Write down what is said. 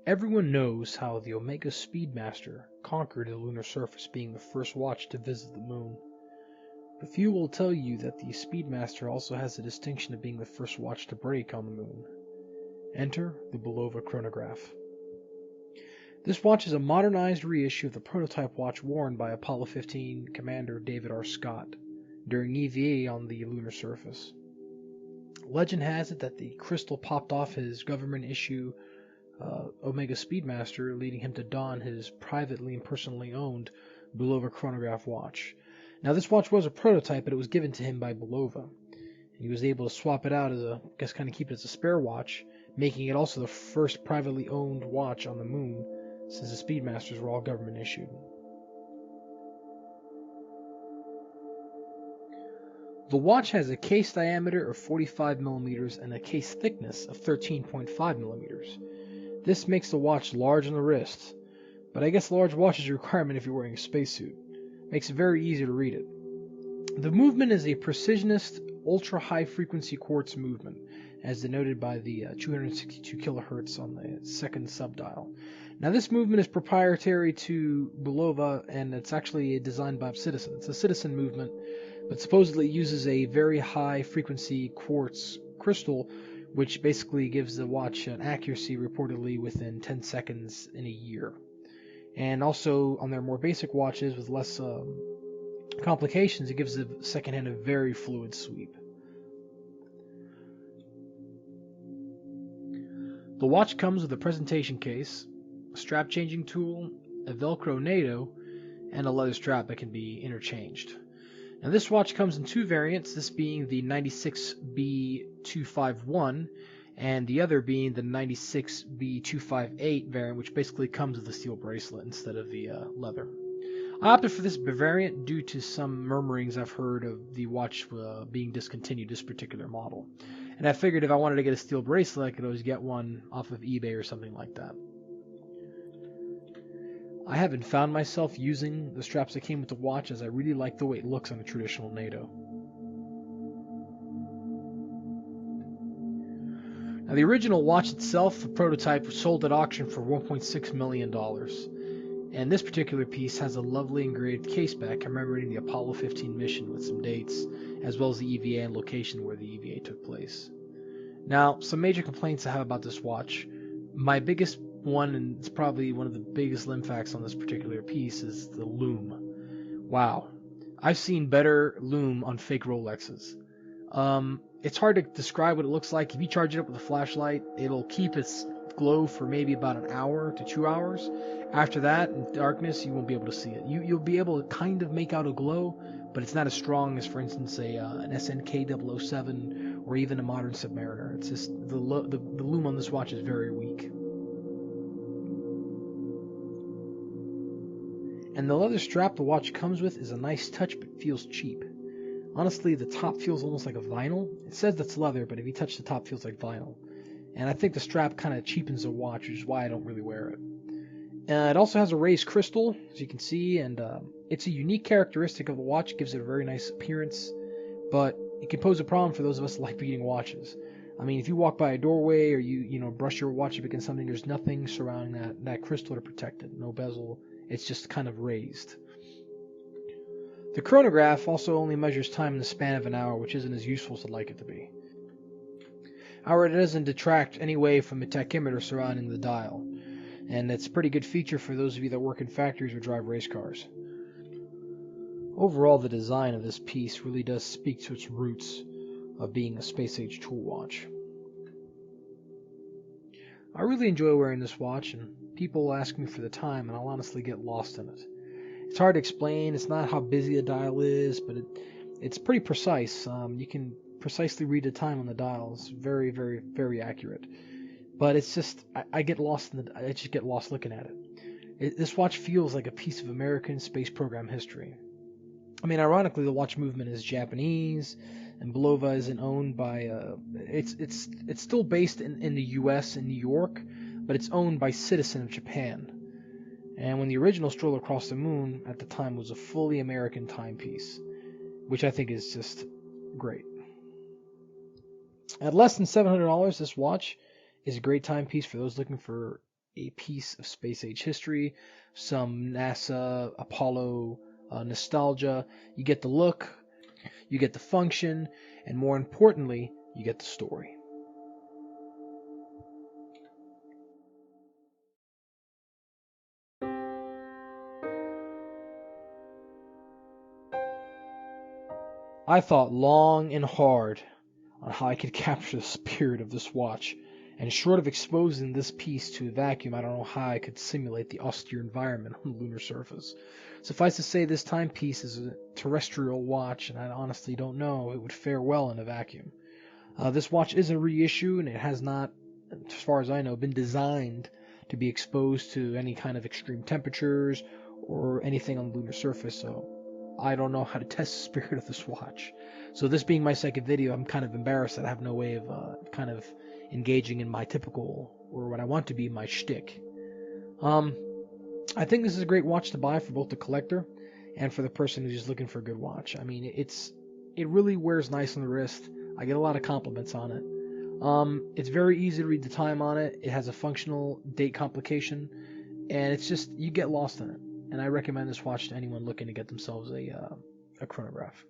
Everyone knows how the Omega Speedmaster conquered the lunar surface, being the first watch to visit the moon. But few will tell you that the Speedmaster also has the distinction of being the first watch to break on the moon. Enter the Bulova chronograph. This watch is a modernized reissue of the prototype watch worn by Apollo 15 Commander David R. Scott during EVA on the lunar surface. Legend has it that the crystal popped off his government issue Omega Speedmaster, leading him to don his privately and personally owned Bulova chronograph watch. Now, this watch was a prototype, but it was given to him by Bulova. He was able to swap it out as kind of keep it as a spare watch, making it also the first privately owned watch on the moon, since the Speedmasters were all government issued. The watch has a case diameter of 45 millimeters and a case thickness of 13.5 millimeters. This makes the watch large on the wrist, but I guess a large watch is a requirement if you're wearing a spacesuit. Makes it very easy to read it. The movement is a precisionist, ultra-high frequency quartz movement, as denoted by the 262 kilohertz on the second subdial. Now, this movement is proprietary to Bulova, and it's actually designed by Citizen. It's a Citizen movement, but supposedly uses a very high frequency quartz crystal, which basically gives the watch an accuracy reportedly within 10 seconds in a year. And also, on their more basic watches with less complications, it gives the second hand a very fluid sweep. The watch comes with a presentation case, a strap changing tool, a Velcro NATO, and a leather strap that can be interchanged. Now, this watch comes in two variants, this being the 96B251 and the other being the 96B258 variant, which basically comes with a steel bracelet instead of the leather. I opted for this variant due to some murmurings I've heard of the watch being discontinued, this particular model. And I figured if I wanted to get a steel bracelet, I could always get one off of eBay or something like that. I haven't found myself using the straps that came with the watch, as I really like the way it looks on a traditional NATO. Now, the original watch itself, the prototype, was sold at auction for $1.6 million. And this particular piece has a lovely engraved case back commemorating the Apollo 15 mission with some dates, as well as the EVA and location where the EVA took place. Now, some major complaints I have about this watch. My biggest one, and it's probably one of the biggest limb facts on this particular piece, is the lume. Wow. I've seen better lume on fake Rolexes. It's hard to describe what it looks like. If you charge it up with a flashlight, it'll keep its glow for maybe about an hour to 2 hours. After that, in darkness, you won't be able to see it. You'll be able to kind of make out a glow, but it's not as strong as, for instance, an SNK 007 or even a modern Submariner. It's just the lume on this watch is very weak. And the leather strap the watch comes with is a nice touch, but feels cheap. Honestly, the top feels almost like a vinyl. It says that's leather, but if you touch the top, it feels like vinyl. And I think the strap kind of cheapens the watch, which is why I don't really wear it. It also has a raised crystal, as you can see, and it's a unique characteristic of the watch. It gives it a very nice appearance, but it can pose a problem for those of us that like beating watches. I mean, if you walk by a doorway or you brush your watch up against something, there's nothing surrounding that crystal to protect it. No bezel. It's just kind of raised. The chronograph also only measures time in the span of an hour, which isn't as useful as I'd like it to be. However, it doesn't detract any way from the tachymeter surrounding the dial, and it's a pretty good feature for those of you that work in factories or drive race cars. Overall, the design of this piece really does speak to its roots of being a space-age tool watch. I really enjoy wearing this watch, and people ask me for the time, and I'll honestly get lost in it. It's hard to explain. It's not how busy the dial is, but it's pretty precise. You can precisely read the time on the dial. It's very, very, very accurate. But it's just, I get lost I just get lost looking at it. This watch feels like a piece of American space program history. I mean, ironically, the watch movement is Japanese, and Bulova isn't owned by. It's still based in the U.S. in New York, but it's owned by Citizen of Japan. And when the original stroller across the moon at the time was a fully American timepiece, which I think is just great. At less than $700, this watch is a great timepiece for those looking for a piece of space age history, some NASA, Apollo nostalgia. You get the look, you get the function, and more importantly, you get the story. I thought long and hard on how I could capture the spirit of this watch, and short of exposing this piece to a vacuum, I don't know how I could simulate the austere environment on the lunar surface. Suffice to say, this timepiece is a terrestrial watch, and I honestly don't know it would fare well in a vacuum. This watch is a reissue, and it has not, as far as I know, been designed to be exposed to any kind of extreme temperatures or anything on the lunar surface, so I don't know how to test the spirit of this watch. So this being my second video, I'm kind of embarrassed that I have no way of kind of engaging in my typical, or what I want to be, my shtick. I think this is a great watch to buy for both the collector and for the person who's just looking for a good watch. I mean, it really wears nice on the wrist. I get a lot of compliments on it. It's very easy to read the time on it. It has a functional date complication, and it's just, you get lost in it. And I recommend this watch to anyone looking to get themselves a chronograph.